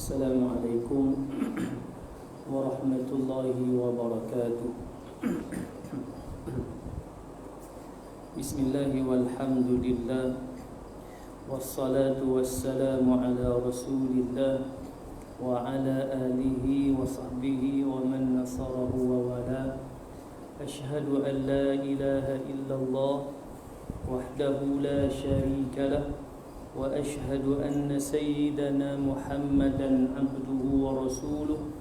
Assalamualaikum warahmatullahi wabarakatuh. Bismillahi walhamdulillah, wassalatu wassalamu ala rasulillah wa ala alihi wa sahbihi wa man nasarahu wa wala. Ashhadu an la ilaha illallah wahdahu la sharika lah, wa ashhadu anna sayyidana Muhammadan abduhu wa rasuluh.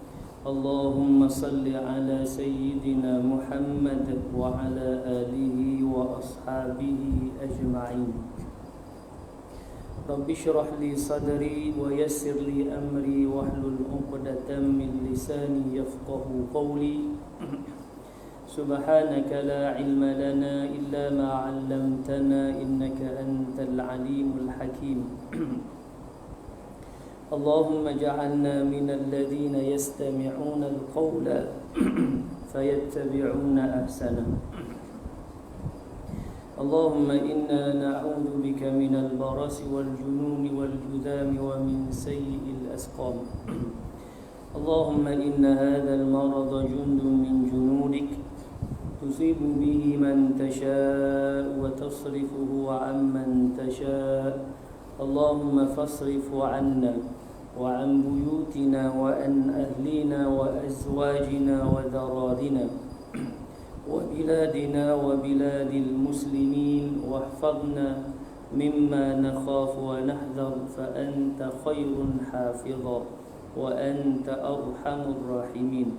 Allahumma salli ala sayyidina Muhammad wa ala alihi wa ashabihi ajma'in. Rabbi shrah li sadri wa yassir li amri wahlul 'uqdatam min lisani yafqahu qawli. Subhanaka la ilma lana illa ma 'allamtana innaka antal alimul hakim. Allahumma ja'alna minal ladzina yastami'una al-qawla fayattabi'una ahsana. Allahumma inna na'udzu bika minal barasi wal jununi wal judami wa min sayyi'il asqam. Allahumma inna hadzal marada jundun min junudik تصيب به من تشاء وتصرفه عمن تشاء. اللهم فاصرف عنا وعن بيوتنا وعن أهلنا وأزواجنا وذرارنا وبلادنا وبلاد المسلمين واحفظنا مما نخاف ونحذر فأنت خير حافظا وأنت أرحم الراحمين.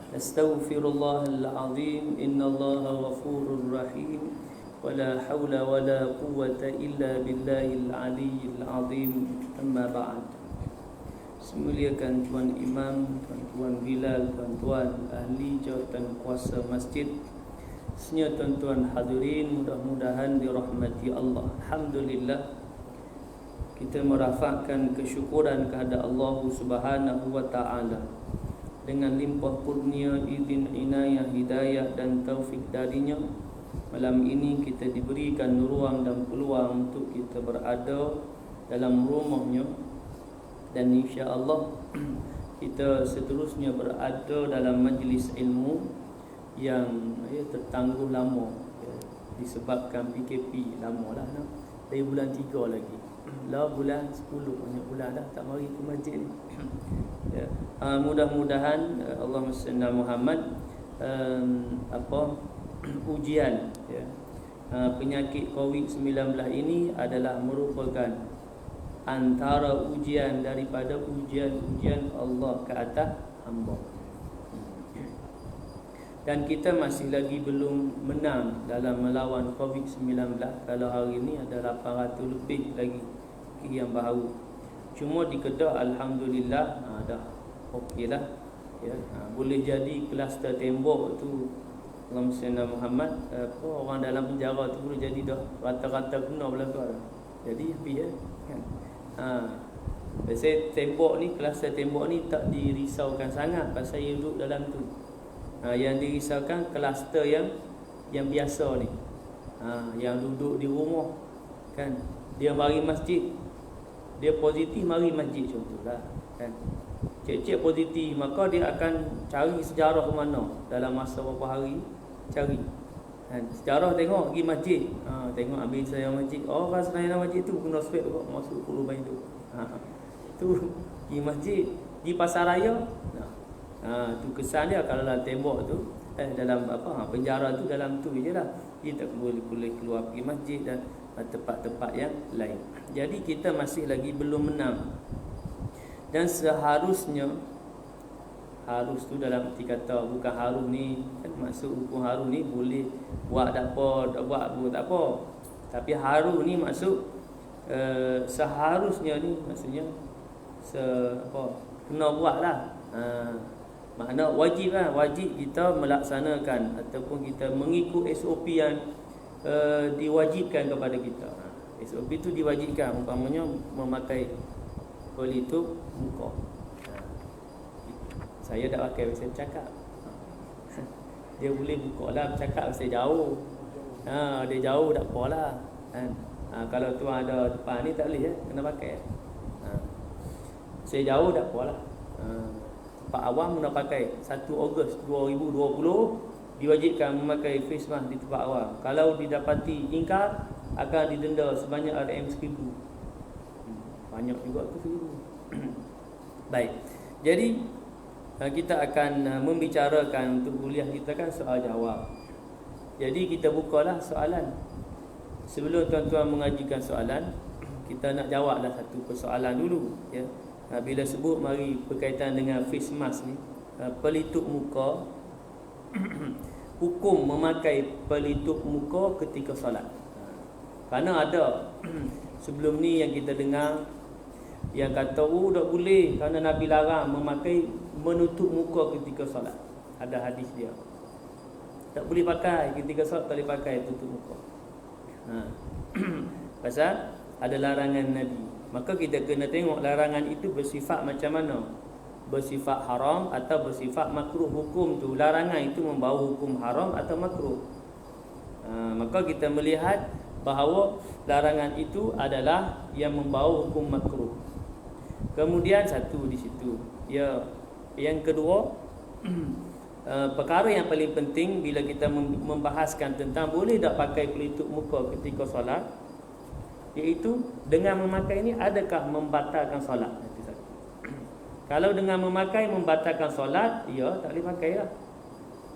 Astaghfirullahal azim, innallaha ghafurur rahim, wala hawla wala quwwata illa billahil aliyyil azim. Amma ba'd. Semuliakan Tuan Imam, Tuan Bilal, tuan-tuan ahli jawatan kuasa masjid, semua tuan-tuan hadirin, mudah-mudahan dirahmati Allah. Alhamdulillah, kita merafakkan kesyukuran kepada Allah Subhanahu wa taala dengan limpah kurnia, izin, inayah, hidayah dan taufik darinya. Malam ini kita diberikan ruang dan peluang untuk kita berada dalam rumahnya, dan insya-Allah kita seterusnya berada dalam majlis ilmu yang tertangguh lama, disebabkan PKP lama lah, dari bulan 3 lagi lah, bulan 10 banyak bulan dah tak mari ke masjid ni. Mudah-mudahan Allahumma salli ala Muhammad, ujian penyakit COVID-19 ini adalah merupakan antara ujian daripada ujian-ujian Allah ke atas hamba. Dan kita masih lagi belum menang dalam melawan COVID-19. Kalau hari ini ada 800 lebih lagi yang baru. Cuma di Kedah alhamdulillah dah okeylah, boleh jadi kluster tembok tu. Allahumma salli ala Muhammad, orang dalam penjara tu boleh jadi dah rata-rata kena belaka dah. Jadi kan. Biasa tembok ni, kluster tembok ni tak dirisaukan sangat pasal dia duduk dalam tu. Yang dirisaukan kluster yang biasa ni, yang duduk di rumah kan, dia mari masjid, dia positif mari masjid contohlah kan, cek-cek positif, maka dia akan cari sejarah ke mana dalam masa beberapa hari, cari kan sejarah, tengok pergi masjid, tengok ambil saya masjid, orang sebenarnya masjid tu kena spek masuk puluh bain tu, tu pergi masjid, pergi pasar raya. Tu kesan dia kalau dalam tembok tu, dalam penjara tu, dalam tu je lah, dia tak boleh keluar pergi masjid dan tempat-tempat yang lain. Jadi kita masih lagi belum menang. Dan seharusnya, harus tu dalam arti kata, bukan harus ni kan, maksud hukum harus ni boleh buat tak apa, tak buat pun tak apa. Tapi harus ni maksud seharusnya ni maksudnya kena buat lah. Makna wajib lah, wajib kita melaksanakan ataupun kita mengikut SOP yang diwajibkan kepada kita. SOP tu diwajibkan, umpamanya memakai pelitup muka. Saya tak pakai, saya cakap. Dia boleh buka lah, bercakap saya jauh. Dia jauh tak apalah kan. Kalau tuan ada depan ni tak boleh kena pakai. Saya jauh tak apalah. Tempat awam nak pakai 1 Ogos 2020 diwajibkan memakai face mask di tempat awam. Kalau didapati ingkar akan didenda sebanyak RM1000. Banyak juga tu 1000. Baik. Jadi kita akan membicarakan untuk kuliah kita kan soal jawab. Jadi kita bukalah soalan. Sebelum tuan-tuan mengajukan soalan, kita nak jawablah satu persoalan dulu, ya. Bila sebut mari berkaitan dengan face mask ni, pelitup muka, hukum memakai pelitup muka ketika solat. Kerana ada sebelum ni yang kita dengar yang kata tak boleh kerana Nabi larang memakai menutup muka ketika solat. Ada hadis dia. Tak boleh pakai ketika solat, tak boleh pakai tutup muka. Pasal ada larangan Nabi. Maka kita kena tengok larangan itu bersifat macam mana. Bersifat haram atau bersifat makruh. Hukum tu, larangan itu membawa hukum haram atau makruh. Maka kita melihat bahawa larangan itu adalah yang membawa hukum makruh. Kemudian satu di situ. Ya, yang kedua, perkara yang paling penting bila kita membahaskan tentang boleh tak pakai pelitup muka ketika solat, iaitu dengan memakai ini adakah membatalkan solat? Kalau dengan memakai membatalkan solat, ya tak boleh pakai lah.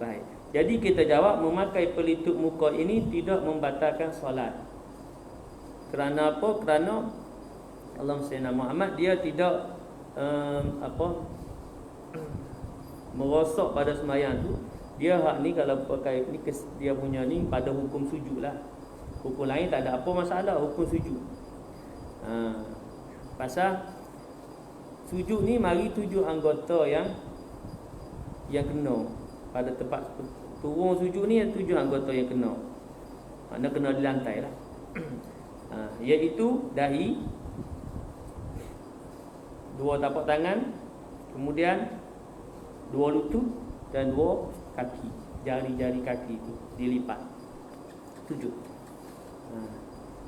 Baik. Jadi kita jawab memakai pelitup muka ini tidak membatalkan solat. Kerana apa? Kerana Allahumma salli ala Muhammad, dia tidak merosak pada sembahyang tu. Dia hak ni kalau pakai ni dia punya ni pada hukum sujud lah. Hukum lain tak ada apa masalah, hukum sujud. Pasal sujud ni mari 7 anggota yang kena pada tempat turun sujud ni, 7 anggota yang kena. Makna kena di lantai lah. Iaitu dahi, 2 tapak tangan, kemudian 2 lutut dan 2 kaki. Jari-jari kaki itu dilipat. 7.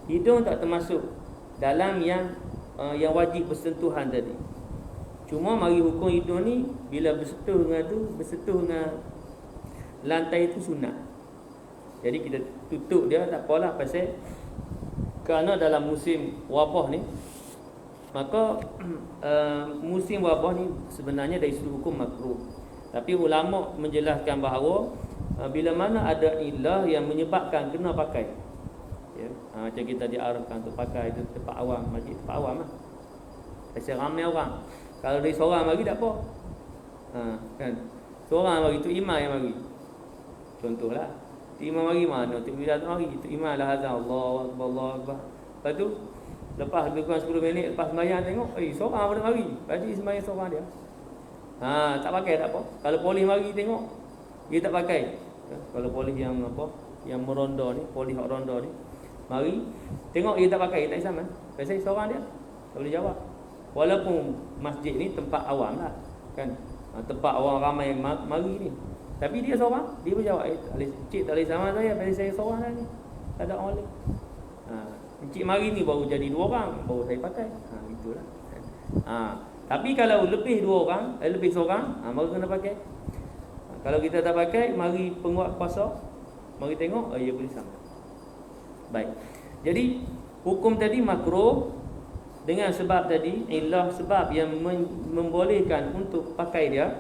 Hidung tak termasuk dalam yang wajib bersentuhan tadi. Cuma mari hukum hidung ni bila bersentuh dengan lantai itu sunat. Jadi kita tutup dia tak apalah, pasal kerana dalam musim wabah ni, maka musim wabah ni sebenarnya dari sudut hukum makruh. Tapi ulama menjelaskan bahawa bila mana ada ilah yang menyebabkan kena pakai, ya, macam kita diarahkan untuk pakai di tempat awam, masjid tempat awam lah. Pasal ramai orang. Kalau dia seorang mari tak apa. Kan? Seorang mari, tu imam yang mari. Contohlah. Tu imam mari mana? Tu bila tu mari, tu imam lah azan Allahu akbar, Allahu akbar. Lepas tu lepas lebih kurang 10 minit lepas sembahyang tengok, seorang pada mari. Tadi sembahyang seorang dia. Tak pakai tak apa. Kalau polis mari tengok, dia tak pakai. Kalau polis yang apa? Yang meronda ni, polis hak ronda ni. Mari tengok dia tak pakai, tak sama. Pasal seorang dia tak boleh jawab. Walaupun masjid ni tempat awam lah, kan, tempat orang ramai mari ni, tapi dia seorang, dia berjawab, encik tak boleh sama saya, pasal saya seorang lah ni, tak ada orang lain. Encik mari ni baru jadi 2 orang, baru saya pakai. Itulah. Tapi kalau lebih 2 orang, lebih seorang, baru kena pakai. Kalau kita tak pakai, mari penguat kuasa, mari tengok, ia boleh sama. Baik. Jadi hukum tadi makruh dengan sebab tadi, ilah sebab yang membolehkan untuk pakai dia,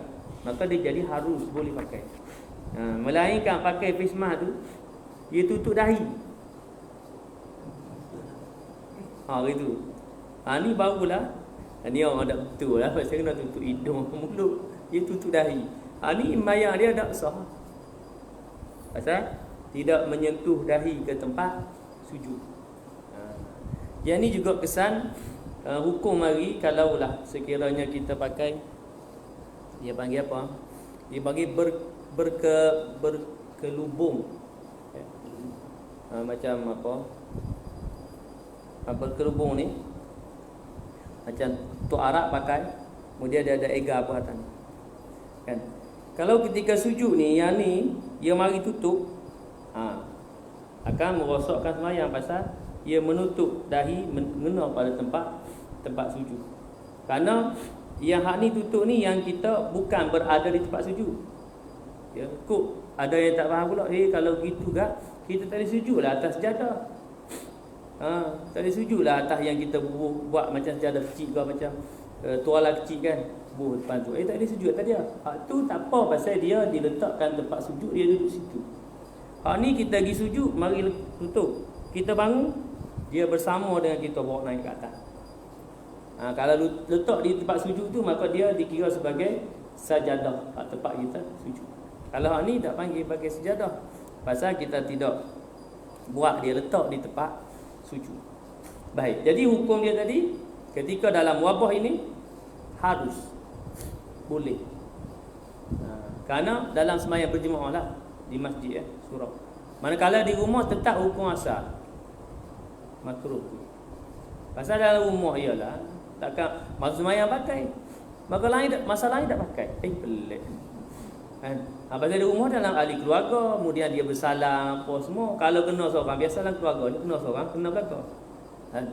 maka dia jadi harus boleh pakai. Melainkan pakai face mask tu, dia tutup dahi. Itu. Ni barulah. Ni orang ada betul lah, pasal kena tutup hidung, mulut, dia tutup dahi. Ni mayang dia tak sah. Pasal tidak menyentuh dahi ke tempat sujud. Yang ni juga kesan hukum mari kalaulah sekiranya kita pakai, dia panggil apa? Dia panggil berkelubung. Macam apa? Berkelubung ni macam Tok Arab pakai, kemudian dia ada ega apa atas. Kan? Kalau ketika sujud ni, yang ni dia mari tutup, akan merosakkan sembahyang, pasal ia menutup dahi mengena pada tempat sujud. Kerana yang hak ni tutup ni yang kita bukan berada di tempat sujud. Ya, kok ada yang tak faham pula, kalau gitu gak kita tak boleh sujudlah atas sejadah. Tak boleh sujudlah atas yang kita buat macam sejadah kecil ke macam tuala kecil kan. Depan tu. Tak boleh sujud atas dia. Hak tu tak apa pasal dia diletakkan tempat sujud, dia duduk situ. Hak ni kita pergi sujud, mari tutup. Kita bangun, dia bersama dengan kita bawa naik ke atas. Kalau letak di tempat sujud tu, maka dia dikira sebagai sajadah, tempat kita sujud. Kalau hak ni tak panggil pakai sejadah, pasal kita tidak buat dia letak di tempat sujud. Baik, jadi hukum dia tadi, ketika dalam wabah ini harus boleh. Kerana dalam sembahyang berjemaah lah di masjid surau. Manakala di rumah tetap hukum asal makruh. Pasal dalam rumah ialah takkan masa sembahyang pakai. Masa lain tak pakai. Pelik. Kan? Pasal di rumah dalam ahli keluarga, kemudian dia bersalam apa semua. Kalau kena seorang, biasalah keluarga ni kena seorang, kena belakang. Kan?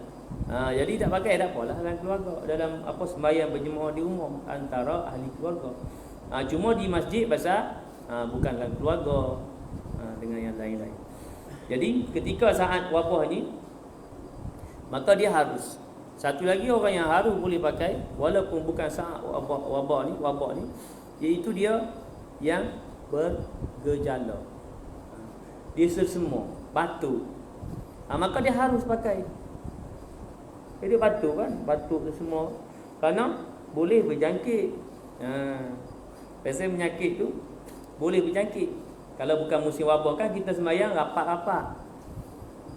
Jadi tak pakai tak apalah dalam keluarga, dalam sembahyang berjemaah di rumah antara ahli keluarga. Cuma di masjid pasal bukan dalam keluarga dengan yang lain-lain. Jadi ketika saat wabah ni, maka dia harus. Satu lagi orang yang harus boleh pakai walaupun bukan saat wabah ni, iaitu dia yang bergejala. Dia sesemua, batuk. Maka dia harus pakai. Jadi batuk kan, batuk semua. Kerana boleh berjangkit. Pasal penyakit tu boleh berjangkit. Kalau bukan musim wabak kan kita sembahyang rapat-rapat.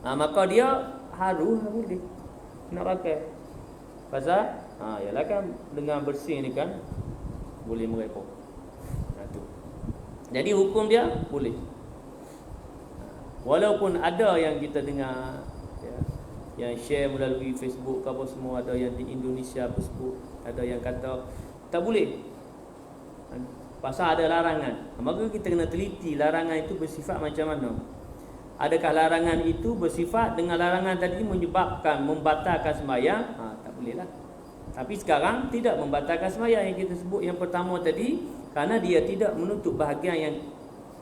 Maka dia harus boleh nak pakai. Pasal yalah kan dengan bersih ni kan boleh merepot. Tu. Jadi hukum dia boleh. Walaupun ada yang kita dengar yang share melalui Facebook ke apa semua, ada yang di Indonesia Facebook, ada yang kata tak boleh pasal ada larangan. Maka kita kena teliti larangan itu bersifat macam mana. Adakah larangan itu bersifat dengan larangan tadi menyebabkan membatalkan sembahyang? Tak boleh lah. Tapi sekarang tidak membatalkan sembahyang yang kita sebut yang pertama tadi, kerana dia tidak menutup bahagian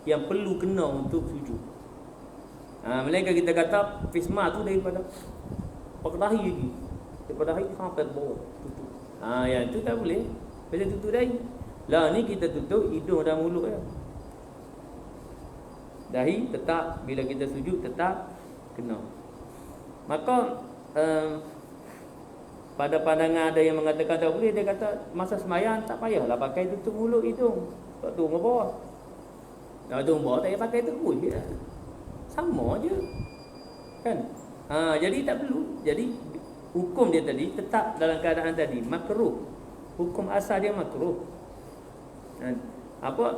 yang perlu kena untuk sujud. Melainkan kita kata fisma tu daripada dahi lagi, daripada dahi sampai ke bawah tutup. Yang tu tak boleh. Bila tutup dahi lah, ni kita tutup hidung dan mulut ya. Dahi tetap, bila kita sujud tetap kena. Maka pada pandangan ada yang mengatakan tak boleh, dia kata masa sembahyang tak payahlah pakai tutup mulut hidung. Tak tu ke bawah. Tu bawah tak payah pakai terus je. Sama je. Kan? Jadi tak perlu. Jadi hukum dia tadi tetap dalam keadaan tadi makruh. Hukum asal dia makruh.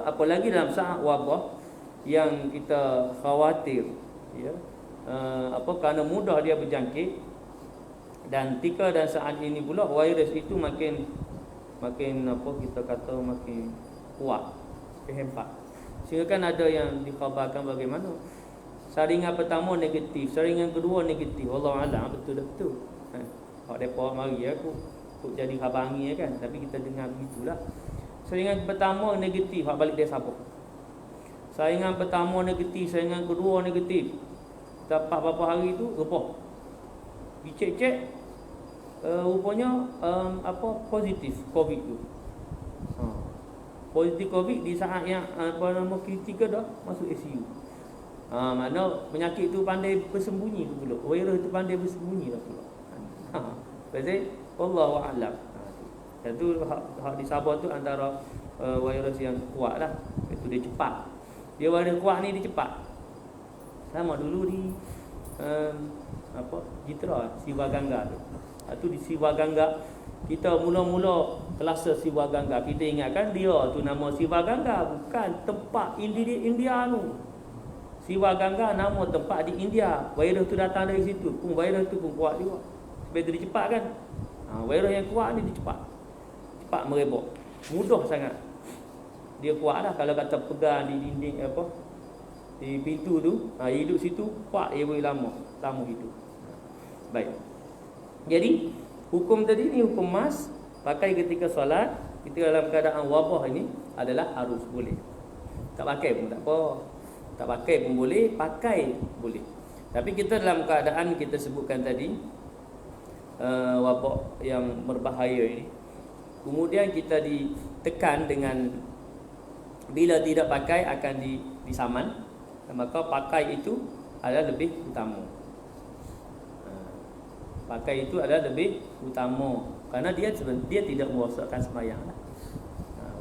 Apalagi dalam saat wabah yang kita khawatir ya. Kerana mudah dia berjangkit, dan ketika dan saat ini pula virus itu makin kita kata makin kuat, hebat. Sehingga kan ada yang dikhabarkan bagaimana saringan pertama negatif, saringan kedua negatif. Wallahu a'lam betul-betul. Hak depa mari aku jadi khabangi kan, tapi kita dengar begitulah. Saringan pertama negatif, hak balik dia sabuk. Saringan pertama negatif, saringan kedua negatif. Dapat berapa hari tu rebah. Dicek-cek rupanya positif COVID tu. Positif COVID di saat yang kritikal dah masuk ICU. Mana penyakit tu pandai bersembunyi tu pula. Virus tu pandai bersembunyi lah pula. Pasal wallahu a'lam. Itu hak di Sabah tu antara virus yang kuat lah. Itu dia cepat. Dia virus kuat ni dia cepat. Sama dulu di Jitra Siwa Gangga tu. Itu di Siwa Gangga kita mula-mula kelasa Siwa Gangga, kita ingatkan dia tu nama Siwa Gangga, bukan tempat India tu. Siwa Gangga nama tempat di India. Virus tu datang dari situ. Virus tu pun kuat juga. Sebab dia cepat kan. Virus yang kuat ni dia cepat merebak. Mudah sangat. Dia kuat lah. Kalau kata pegang di dinding di pintu tu, hidup situ kuat, dia boleh lama hidup. Baik. Jadi hukum tadi ni hukum mas Pakai ketika solat, kita dalam keadaan wabah ini adalah harus, boleh. Tak pakai pun tak apa. Tak pakai pun boleh, pakai boleh. Tapi kita dalam keadaan kita sebutkan tadi, wabak yang berbahaya ini, kemudian kita ditekan dengan bila tidak pakai akan disaman, maka pakai itu adalah lebih utama. Pakai itu adalah lebih utama kerana dia tidak merosakkan sembahyang lah.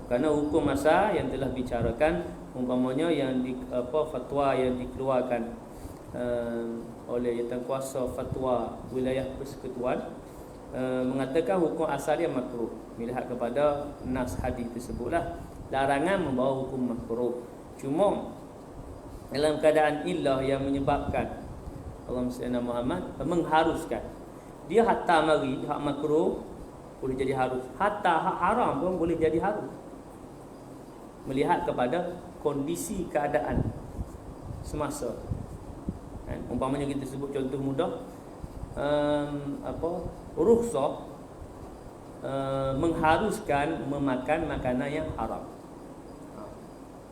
Kerana hukum masa yang telah bicarakan, umpamanya yang fatwa yang dikeluarkan oleh Jawatankuasa Fatwa Wilayah Persekutuan mengatakan hukum asalnya makruh. Melihat kepada nas hadis tersebutlah, larangan membawa hukum makruh. Cuma dalam keadaan illah yang menyebabkan Allahumma salli ala Muhammad mengharuskan, dia hatta mari hak makruh boleh jadi harus, hatta hak haram pun boleh jadi harus, melihat kepada kondisi keadaan semasa. Umpamanya kita sebut contoh mudah, rukhsah mengharuskan memakan makanan yang haram.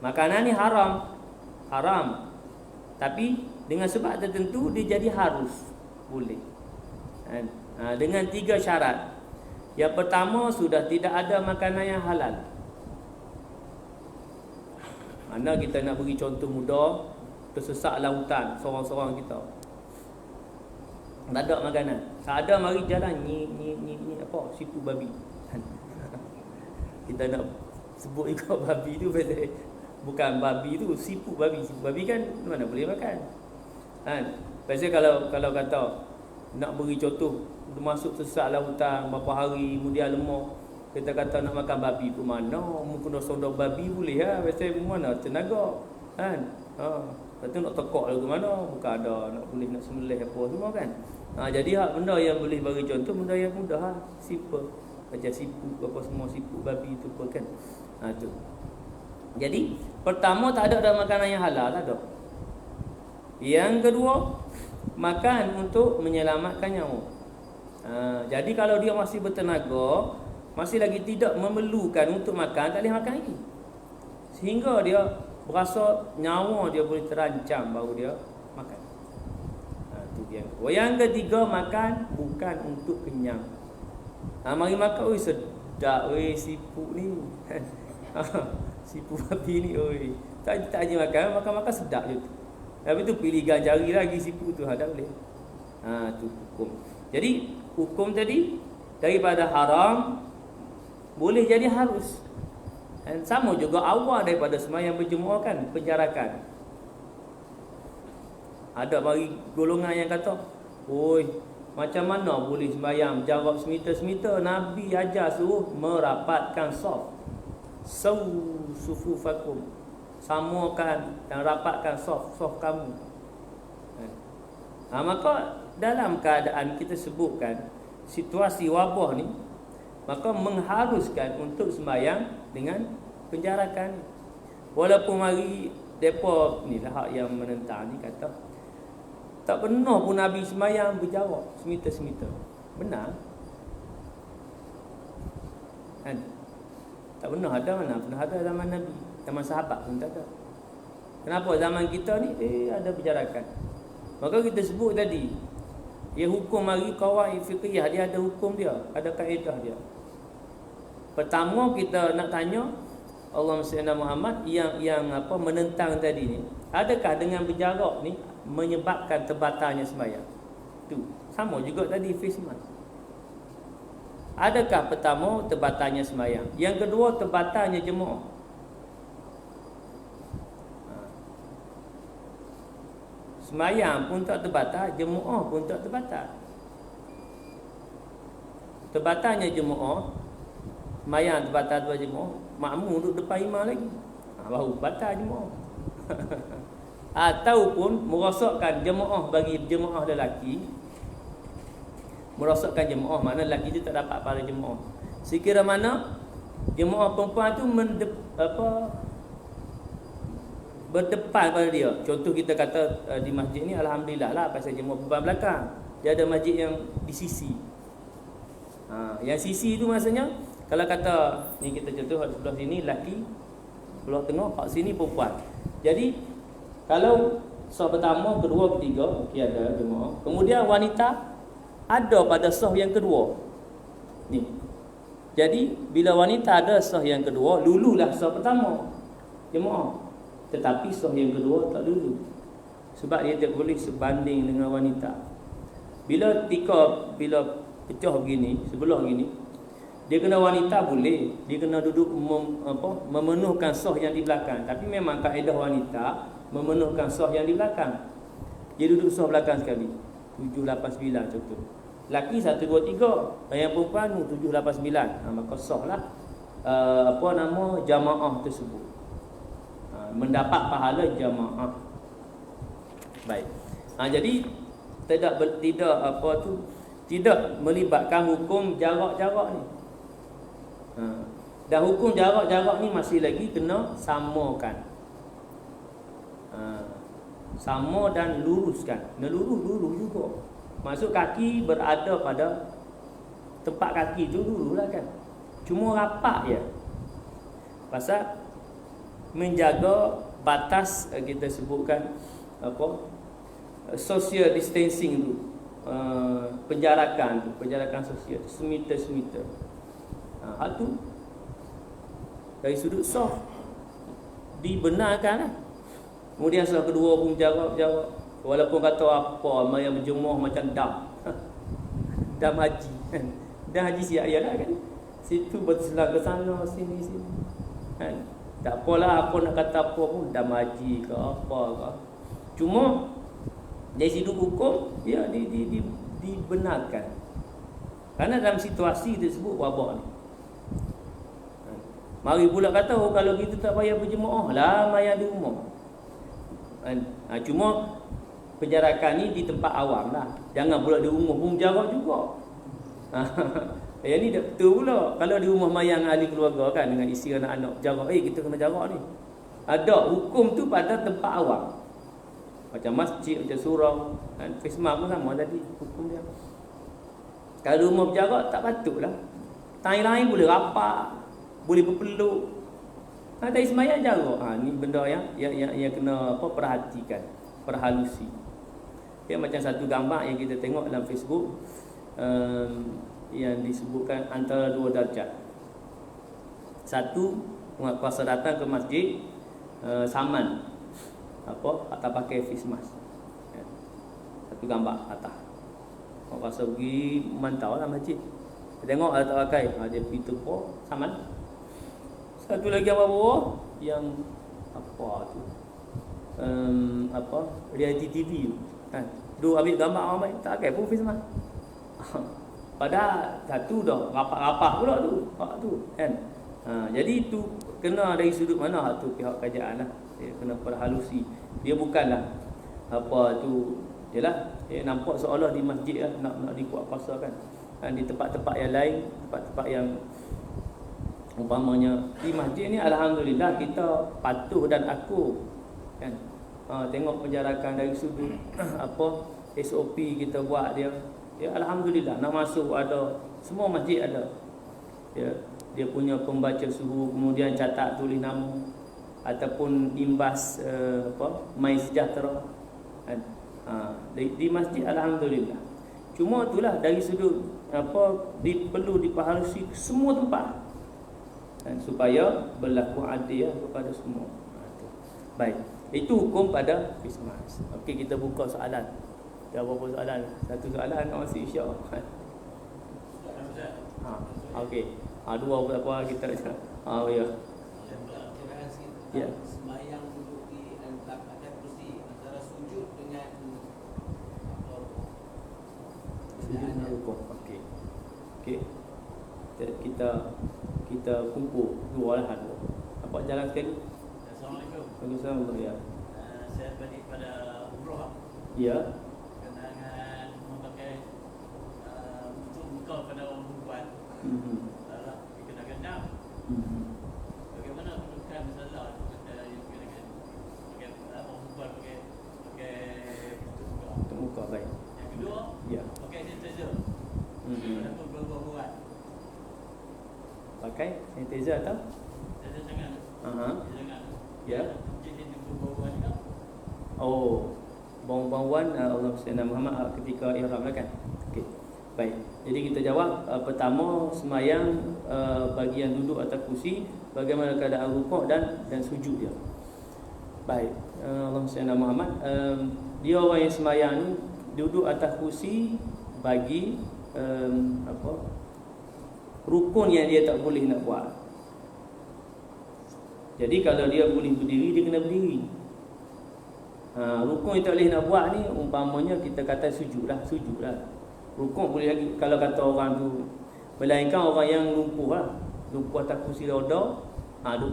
Makanan ni haram, tapi dengan sebab tertentu dia jadi harus, boleh. Dengan 3 syarat. Yang pertama, sudah tidak ada makanan yang halal. Mana kita nak bagi contoh mudah, tersesat lautan seorang-seorang kita, tak ada makanan, tak ada, mari jalan ni sipu babi. Kita nak sebut ikut babi tu, bukan babi tu, sipu babi. Sipu babi kan mana boleh makan kan. Biasanya kalau kata nak beri contoh, masuk sesat lautan berapa hari kemudian lemah, kita kata nak makan babi pun mana, mungkin nak sondok babi boleh lah. Biasanya mana tenaga kan. Lepas tu nak tekak lagu mana, bukan ada nak boleh nak sembelih apa semua kan. Jadi hak benda yang boleh bagi contoh, benda yang mudah lah, simple. Macam sipu apa semua, sipu babi tu pun kan. Tu. Jadi pertama, tak ada makanan yang halal lah dah. Yang kedua, makan untuk menyelamatkan nyawa. Jadi kalau dia masih bertenaga, masih lagi tidak memerlukan untuk makan, tak boleh makan lagi. Sehingga dia berasa nyawa dia boleh terancam, baru dia makan. Itu dia. Yang ketiga, makan bukan untuk kenyang. Mari makan, oi sedap oi sipu ni. Sipu babi ni oi. Tak je makan sedap je. Tapi tu pilih jari lagi sipu tu, tak boleh. Tu hukum. Jadi hukum tadi daripada haram boleh jadi harus. Dan sama juga awal daripada sembahyang berjemaah kan, penjarakan. Ada bagi golongan yang kata, oi, macam mana boleh sembahyang jarak semita-semita? Nabi ajar suruh merapatkan saf. Sufufakum. Samakan dan rapatkan saf kamu. Maka dalam keadaan kita sebutkan situasi wabah ni, maka mengharuskan untuk sembahyang dengan penjarakan. Walaupun mari depa ni lah yang menentang ni kata tak pernah pun Nabi sembahyang berjarak semita-semita. Benar kan? Tak pernah ada, mana pernah ada zaman Nabi, zaman sahabat pun tak ada. Kenapa zaman kita ni ada penjarakan? Maka kita sebut tadi, dia hukum mari qawaid fiqhiyah, dia ada hukum dia, ada kaedah dia. Pertama kita nak tanya, Allahumma salli ala Muhammad, yang menentang tadi ni, adakah dengan berjarak ni menyebabkan terbatalnya sembahyang? Tu sama juga tadi face mask. Adakah pertama terbatalnya sembahyang, yang kedua terbatalnya jemaah. Sembahyang pun tak terbatal, jemaah pun tak terbatal. Terbatalnya jemaah, sembahyang terbatal dua jemaah, makmum duduk depan imam lagi, baru batal jemaah. Ataupun merosakkan jemaah bagi jemaah lelaki, merosakkan jemaah, makna lelaki tu tak dapat pada jemaah. Sekira mana jemaah perempuan tu berdepan pada dia. Contoh kita kata di masjid ni, alhamdulillah lah, pasal jemaah perempuan belakang, dia ada masjid yang di sisi. Yang sisi tu maksudnya kalau kata ni kita contoh sebelah sini lelaki, sebelah tengah, kat sini perempuan. Jadi kalau sah pertama, kedua, ketiga, okey ada jemaah. Kemudian wanita ada pada sah yang kedua. Ni. Jadi bila wanita ada sah yang kedua, lululah sah pertama. Jemaah. Tetapi sah yang kedua tak lulu. Sebab dia tak boleh sebanding dengan wanita. Bila pecah begini, sebelah gini, dia kena wanita boleh, dia kena duduk memenuhkan sah yang di belakang. Tapi memang kaedah wanita memenuhkan sah yang di belakang. Dia duduk sah belakang sekali. 7, 8, 9 contoh. Laki 1, 2, 3. Yang perempuan 7, 8, 9. Maka sah lah jamaah tersebut. Mendapat pahala jamaah. Baik. Jadi tidak melibatkan hukum jarak-jarak ni. Dan hukum jarak-jarak ni masih lagi kena samakan. Sama dan luruskan. Lurus juga. Maksud kaki berada pada tempat kaki tu dululah kan. Cuma rapat je. Pasal menjaga batas kita sebutkan social distancing tu. Penjarakan sosial semeter. Hal tu dari sudut sah dibenarkan lah. Kemudian sah kedua pun jarak. Walaupun kata apa yang berjemaah macam dam haji kan. Dam haji siap ialah kan. Situ berselang ke sana sini kan. Tak apalah apa nak kata apa pun dam haji ke apa ke. Cuma dari sudut hukum dia dibenarkan. Karena dalam situasi tersebut wabak ni. Mari pula kata kalau kita tak payah berjemaah lah mayang di rumah. Cuma penjarakan ni di tempat awam lah. Jangan pula di rumah pun jarak juga. Yang ni tak betul pula. Kalau di rumah mayang ahli keluarga kan dengan isteri anak-anak jarak, kita kena jarak ni. Ada hukum tu pada tempat awam. Macam masjid, macam surau kan, Fisma pun sama tadi hukum dia. Kalau rumah berjarak tak patutlah. Tangan lain boleh rapat, boleh berpeluk. Tapi semayang jarak. Ni benda yang kena perhatikan, perhalusi. Macam satu gambar yang kita tengok dalam Facebook yang disebutkan antara dua darjat. Satu kuasa datang ke masjid saman atas pakai face mask. Satu gambar atas. Orang kuasa pergi mantau lah masjid. Dia tengok ada tak pakai, dia pergi tepuk saman. Satu lagi gambar bawah yang reality TV tu kan. Dua ambil gambar orang main tak pakai pun face mask. Padahal satu dah rapat-rapat pula tu kan. Jadi tu kena dari sudut mana hak tu pihak kerajaan lah. Dia kena perhalusi. Dia bukanlah yalah nampak seolah di masjid lah nak dikuat kuasa kan. Di tempat-tempat yang lain, tempat-tempat yang umpamanya di masjid ni alhamdulillah kita patuh dan akur kan. Tengok penjarakan dari sudut SOP kita buat dia alhamdulillah nak masuk ada, semua masjid ada. Dia punya pembaca suhu, kemudian catat tulis nama ataupun imbas My Sejahtera kan. Di masjid alhamdulillah. Cuma itulah dari sudut perlu diperhalusi semua tempat dan supaya berlaku adil kepada semua. Baik, itu hukum pada face mask. Okey, kita buka soalan. Ada berapa soalan? Satu soalan masih insya-Allah. Okey. Dua berapa kita ya. Ya. Sembahyang duduk di atas kursi antara sujud dengan rukuk. Okey. Kita kumpul dua lahan. Apa jalan sekali? Assalamualaikum. Waalaikumsalam ya. Saya balik pada umrah. Ya. Kenangan memakai untuk buka pada orang perempuan. Salah dikena-kena. Bagaimana menentukan masalah kata yang kena pakai orang perempuan pakai Untuk buka baik. Yang kedua, Ya. pakai sanitizer. Walaupun buat-buat. pakai sanitizer atau Ada jangan. Jangan. Ya. Jadi bau-bauan kan. Oh, bau-bauan Allah Sayyidina Muhammad ketika ihram lah kan. Okey. Baik. Jadi kita jawab pertama semayang bagi yang duduk atas kursi, bagaimana keadaan rukuk dan sujud dia. Baik. Allah Sayyidina Muhammad dia orang yang semayang ni duduk atas kursi bagi rukun yang dia tak boleh nak buat. Jadi kalau dia boleh berdiri, dia kena berdiri. Rukun yang tak boleh nak buat ni umpamanya kita kata sujud lah. Rukun boleh lagi kalau kata orang tu, melainkan orang yang lumpuh lah, lumpuh atas kursi roda,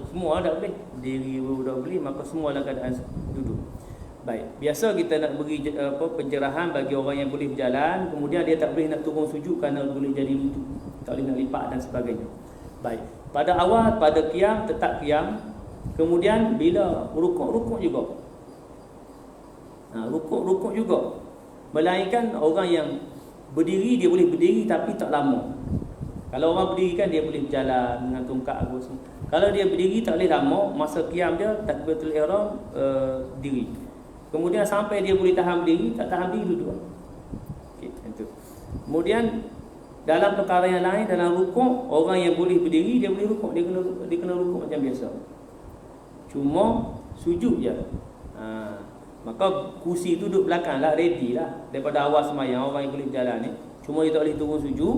semua tak boleh. Berdiri tak boleh, maka semua dalam keadaan duduk. Baik, biasa kita nak beri pencerahan bagi orang yang boleh berjalan, kemudian dia tak boleh nak turun sujud kerana boleh jadi lutut, tak boleh nak lipat dan sebagainya. Baik, pada awal pada qiyam tetap qiyam, kemudian bila rukuk juga. Rukuk juga. Melainkan orang yang berdiri dia boleh berdiri tapi tak lama. Kalau orang berdiri kan dia boleh berjalan dengan tongkat apa semua. Kalau dia berdiri tak boleh lama, masa qiyam dia takbiratul ihram diri. Kemudian sampai dia boleh tahan berdiri, tak tahan berdiri duduk. Okey, itu. Kemudian dalam perkara yang lain, dalam rukuk, orang yang boleh berdiri dia boleh rukuk, dia kena rukuk macam biasa. Cuma sujud je. Maka kursi tu duduk belakang lah, ready lah. Daripada awal semayang orang yang boleh berjalan ni, cuma dia tak boleh turun sujud,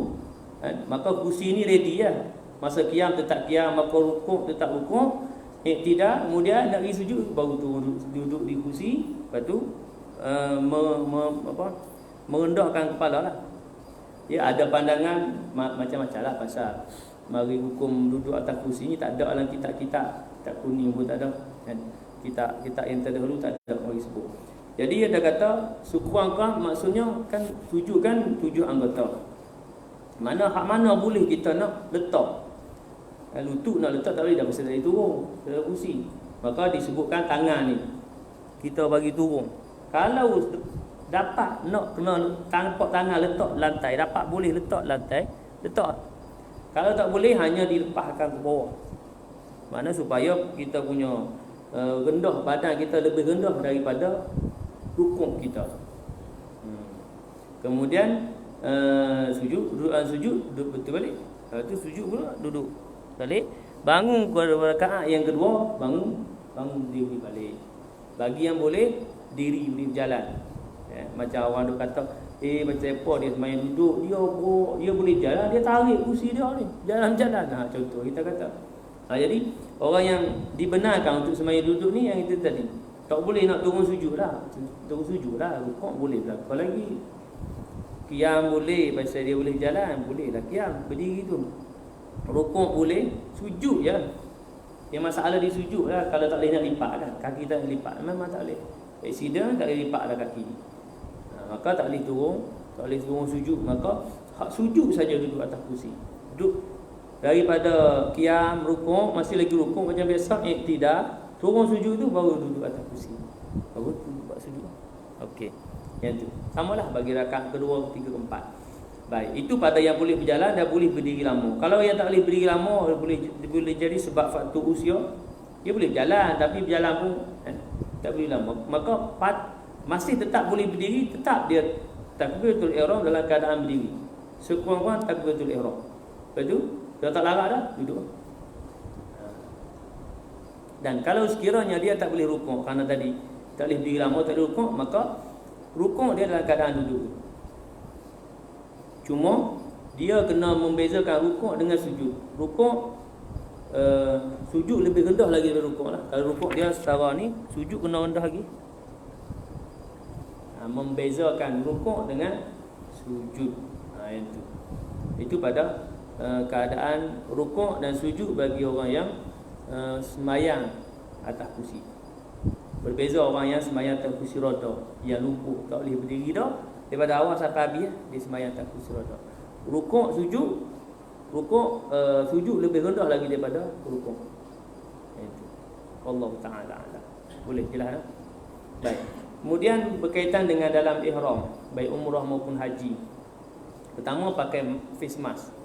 maka kursi ni ready lah. Masa qiyam tetap qiyam, maka rukuk tetap rukuk, tidak, kemudian nak pergi sujud baru turun duduk di kursi, lepas tu merendahkan kepala lah. Ya, ada pandangan macam-macam lah pasal mari hukum duduk atas kursi ni, tak ada dalam kitab-kitab kuning pun tak ada, kan? Kitab yang terdahulu tak ada bagi sebut. Jadi dia kata sekurang-kurang maksudnya kan sujud kan 7 anggota. Hak mana boleh kita nak letak, lutut nak letak tak boleh dah pasal dari turun dari kursi. Maka disebutkan tangan ni kita bagi turun. Kalau dapat nak kena tangkap tangan letak lantai, dapat boleh letak lantai, letak. Kalau tak boleh hanya dilepaskan ke bawah. Mana supaya kita punya rendah, badan kita lebih rendah daripada rukuk kita. Kemudian sujud, duduk betul balik. Lepas tu sujud pula duduk balik, bangun pada rakaat yang kedua, bangun diri balik. Bagi yang boleh diri boleh berjalan. Macam orang tu kata macam apa dia sembahyang duduk, dia boleh jalan, dia tarik kursi dia ni, jalan-jalan. Contoh kita kata. Jadi orang yang dibenarkan untuk sembahyang duduk ni yang itu tadi. Tak boleh nak turun sujud lah. Rukuk boleh lah. Kalau lagi qiyam boleh, pasal dia boleh jalan, boleh lah qiyam, berdiri tu. Rukuk boleh, sujud je. Yang masalah di sujud lah, kalau tak boleh nak lipat kan, kaki tak boleh lipat, memang tak boleh. Accident tak boleh lipat lah kaki. Maka tak boleh turun sujud. Maka hak sujud saja duduk atas kursi. Duduk daripada qiyam, rukuk, masih lagi rukuk macam biasa, tidak, turun sujud tu baru duduk atas kursi. Baru duduk buat sujud. Okey. Yang tu. Samalah bagi rakaat kedua, ketiga, keempat. Baik, itu pada yang boleh berjalan dan boleh berdiri lama. Kalau yang tak boleh berdiri lama, boleh jadi sebab faktor usia, dia boleh berjalan tapi berjalan pun tak boleh lama. Maka masih tetap boleh berdiri, tetap dia takbiratul ihram dalam keadaan berdiri. Sekurang-kurang takbiratul ihram. Lepas tu dah tak larat dah, duduk. Dan kalau sekiranya dia tak boleh rukuk kerana tadi tak boleh berdiri lama, tak boleh rukuk, maka rukuk dia dalam keadaan duduk. Cuma dia kena membezakan rukuk dengan sujud. Rukuk sujud lebih rendah lagi daripada rukuk lah. Kalau rukuk dia setara ni, sujud kena rendah lagi. Membezakan rukuk dengan sujud. Itu pada keadaan rukuk dan sujud bagi orang yang semayang atas kursi. Berbeza orang yang semayang atas kursi roda, yang lumpuh tak boleh berdiri dah, daripada awal sampai habis dia semayang atas kursi roda. Rukuk sujud lebih rendah lagi daripada rukuk. Itu Allah Taala alam. Boleh jelas tak? Baik. Kemudian berkaitan dengan dalam ihram, baik umrah maupun haji. Pertama pakai face mask.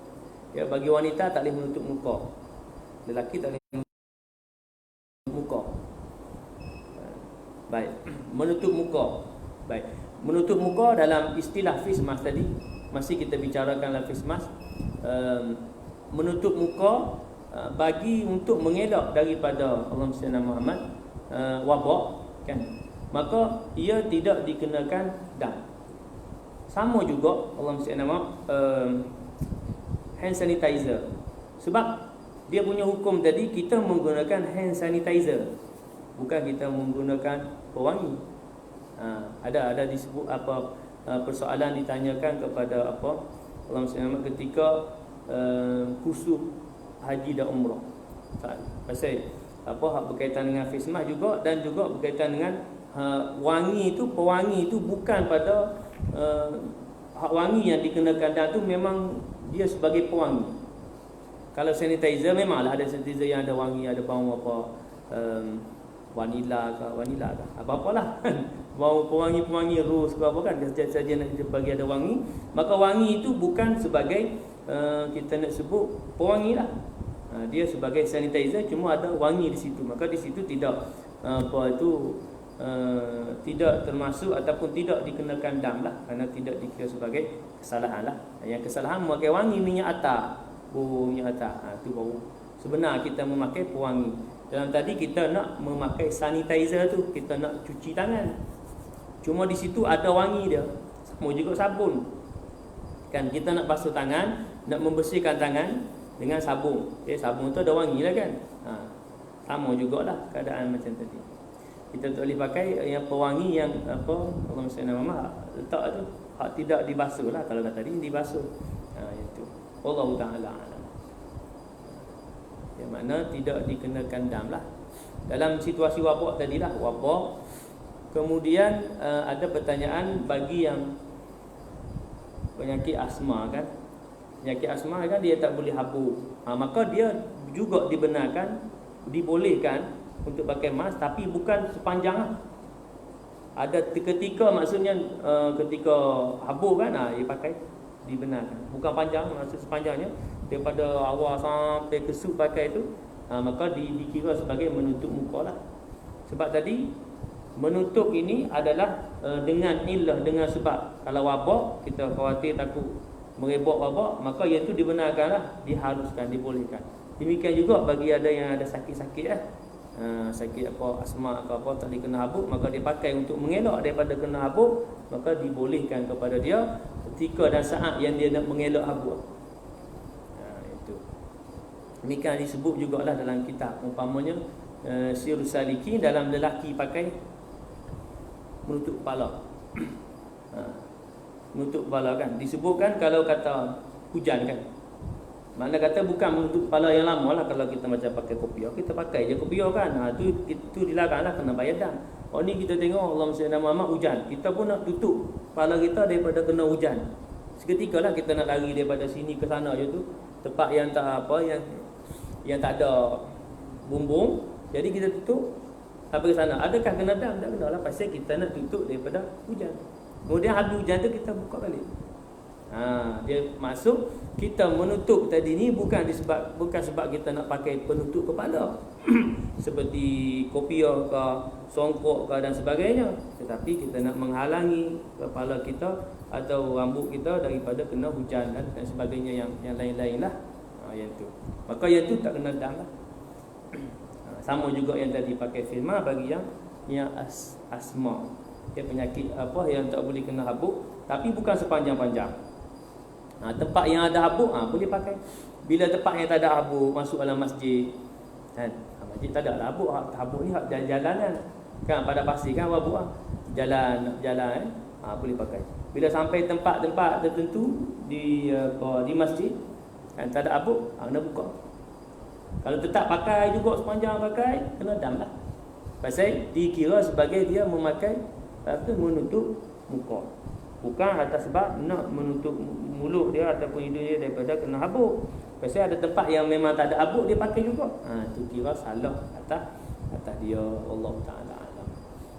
Ya, bagi wanita tak boleh menutup muka. Lelaki tak boleh menutup muka. Baik, menutup muka. Baik. Menutup muka dalam istilah fismas tadi, masih kita bicarakan dalam fismas, menutup muka bagi untuk mengelak daripada Allahumma salli ala Muhammad wabak, kan? Maka ia tidak dikenakan dam. Sama juga Allahumma salli ala Muhammad hand sanitizer. Sebab dia punya hukum tadi kita menggunakan hand sanitizer, bukan kita menggunakan pewangi. Ada disebut apa persoalan ditanyakan kepada apa Allahumma salli ala Muhammad ketika khusuf haji dan umrah. Pasal apa hak berkaitan dengan fismah juga, dan juga berkaitan dengan wangi itu, pewangi itu bukan pada hak wangi yang dikenakan dan tu memang dia sebagai pewangi. Kalau sanitizer memanglah ada sanitizer yang ada wangi, ada bau apa vanila ke apa-apalah bau pewangi rose ke apa kan, saja nak bagi ada wangi. Maka wangi itu bukan sebagai kita nak sebut pewangi lah. Dia sebagai sanitizer, cuma ada wangi di situ. Maka di situ tidak tidak termasuk ataupun tidak dikenakan dam lah, kerana tidak dikira sebagai kesalahan lah. Yang kesalahan memakai wangi minyak atar, minyak atar, itu baru sebenar kita memakai pewangi. Dalam tadi kita nak memakai sanitizer tu, kita nak cuci tangan, cuma di situ ada wangi dia. Sama juga sabun, kan? Kita nak basuh tangan, nak membersihkan tangan dengan sabun. Sabun tu ada wangi lah, kan? Sama jugalah keadaan macam tadi. Kita tak boleh pakai yang pewangi yang apa Allahumma salli ala Muhammad letak tu, hak tidak dibasuh lah. Kalau kata tadi dibasuh, itu wallahu taala alam. Yang mana tidak dikenakan dam lah dalam situasi wabak tadi lah, wabak. Kemudian ada pertanyaan bagi yang penyakit asma, kan? Penyakit asma kan dia tak boleh habuk, maka dia juga dibolehkan untuk pakai mask, tapi bukan sepanjang lah. Ada ketika maksudnya ketika habuk kan, dia pakai, dibenarkan. Bukan panjang, maksud sepanjangnya daripada awal sampai ke sub pakai itu, maka dikira sebagai menutup muka lah. Sebab tadi menutup ini adalah dengan ilah, dengan sebab. Kalau wabak, kita khawatir takut merebak wabak, maka yang itu dibenarkan lah, diharuskan, dibolehkan. Demikian juga bagi ada yang ada sakit-sakit sakit apa, asma atau apa, tak dikena habuk, maka dia pakai untuk mengelak daripada kena habuk, maka dibolehkan kepada dia ketika dan saat yang dia nak mengelak habuk. Itu. Demikian disebut jugalah dalam kitab, umpamanya Sirrus Salikin, dalam lelaki pakai menutup kepala. Menutup kepala, kan? Disebutkan kalau kata hujan, kan? Mana kata bukan menutup kepala yang lama lah. Kalau kita macam pakai kopiah, kita pakai je kopiah, kan? Itu dilarang lah, kena bayar dam. Ni kita tengok Allahumma salli ala Muhammad hujan, kita pun nak tutup kepala kita daripada kena hujan. Seketika lah kita nak lari daripada sini ke sana je tu, tempat yang tak apa, yang tak ada bumbung. Jadi kita tutup sampai ke sana. Adakah kena dam? Tak kena lah, pasal kita nak tutup daripada hujan. Kemudian habis hujan tu kita buka balik. Dia masuk kita menutup tadi ni bukan sebab kita nak pakai penutup kepala seperti kopiah ke, songkok ke dan sebagainya, tetapi kita nak menghalangi kepala kita atau rambut kita daripada kena hujan dan sebagainya yang lain-lain lah. Yang tu, maka yang tu tak kena dam lah. Sama juga yang tadi pakai firma bagi yang asma, penyakit apa yang tak boleh kena habuk, tapi bukan sepanjang-panjang. Tempat yang ada habuk boleh pakai. Bila tempat yang tak ada habuk, masuk dalam masjid, kan? Masjid tak ada habuk. Habuk ni hak jalanan, kan? Pada pasir, kan? Habuk jalan boleh pakai. Bila sampai tempat-tempat tertentu di masjid, kan, tak ada habuk, kena buka. Kalau tetap pakai juga sepanjang pakai, kena dam lah. Pasal dikira sebagai dia memakai menutup muka, bukan atas sebab nak menutup mulut dia ataupun hidung dia daripada kena habuk. Pasal ada tempat yang memang tak ada habuk, dia pakai juga. Itu kira salah atas dia. Allah Ta'ala alam.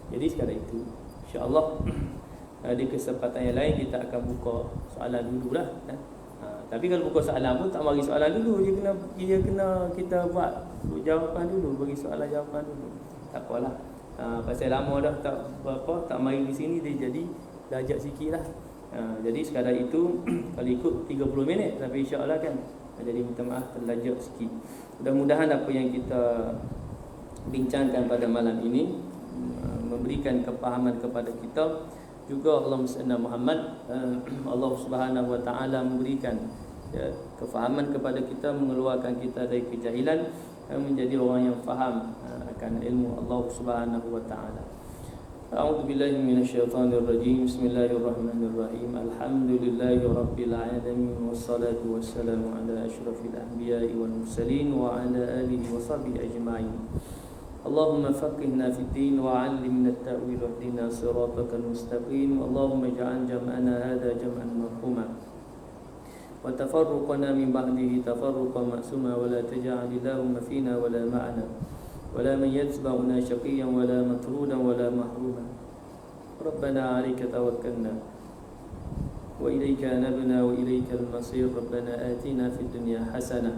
Jadi sekadar itu, InsyaAllah di kesempatan yang lain kita akan buka soalan dulu lah, kan? Tapi kalau buka soalan pun tak mari soalan dulu, dia kena kita buat jawapan dulu, bagi soalan jawapan dulu. Tak apalah. Pasal lama dah tak mari di sini, dia jadi lajak sikitlah. Jadi sekadar itu kalau ikut 30 minit, tapi insya-Allah kan. Jadi minta maaf terlajak sikit. Mudah-mudahan apa yang kita bincangkan pada malam ini memberikan kepahaman kepada kita. Juga Allahumma salli Muhammad, Allah Subhanahu wa taala memberikan kefahaman kepada kita, mengeluarkan kita dari kejahilan dan menjadi orang yang faham akan ilmu Allah Subhanahu wa taala. A'udzu billahi minasyaitonir rajim. Bismillahirrahmanirrahim. Alhamdulillahirabbil alamin wassalatu wassalamu ala asyrafil anbiya'i wal mursalin wa ala alihi washabbihi ajma'in. اللهم فقهنا في الدين وعلمنا التأويل واهدنا صراطك المستقيم. اللهم اجعل جمعنا هذا جمعا مرحوما وتفرقنا من بعده تفرقا معصوما ولا تجعل اللهم فينا ولا معنا ولا من يتبعنا شقيا ولا مطرودا ولا محروما. ربنا عليك توكلنا وإليك أنبنا وإليك المصير. ربنا آتنا في الدنيا حسنة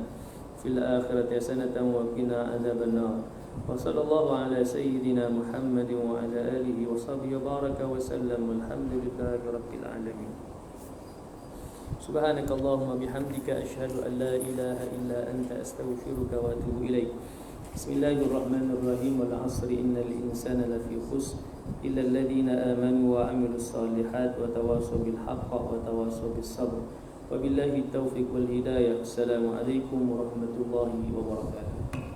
في الآخرة حسنة وقنا عذاب النار. وصلى الله على سيدنا محمد وعلى آله وصحبه وبارك وسلم والحمد لله رب العالمين. سبحانك اللهم بحمدك أشهد أن لا إله إلا أنت أستغفرك وأتوب إليك. بسم الله الرحمن الرحيم. والعصر إن الإنسان لفي خسر إلا الذين آمنوا وعملوا الصالحات وتواصوا بالحق وتواصوا بالصبر وبالله التوفيق والهداية. السلام عليكم ورحمة الله وبركاته.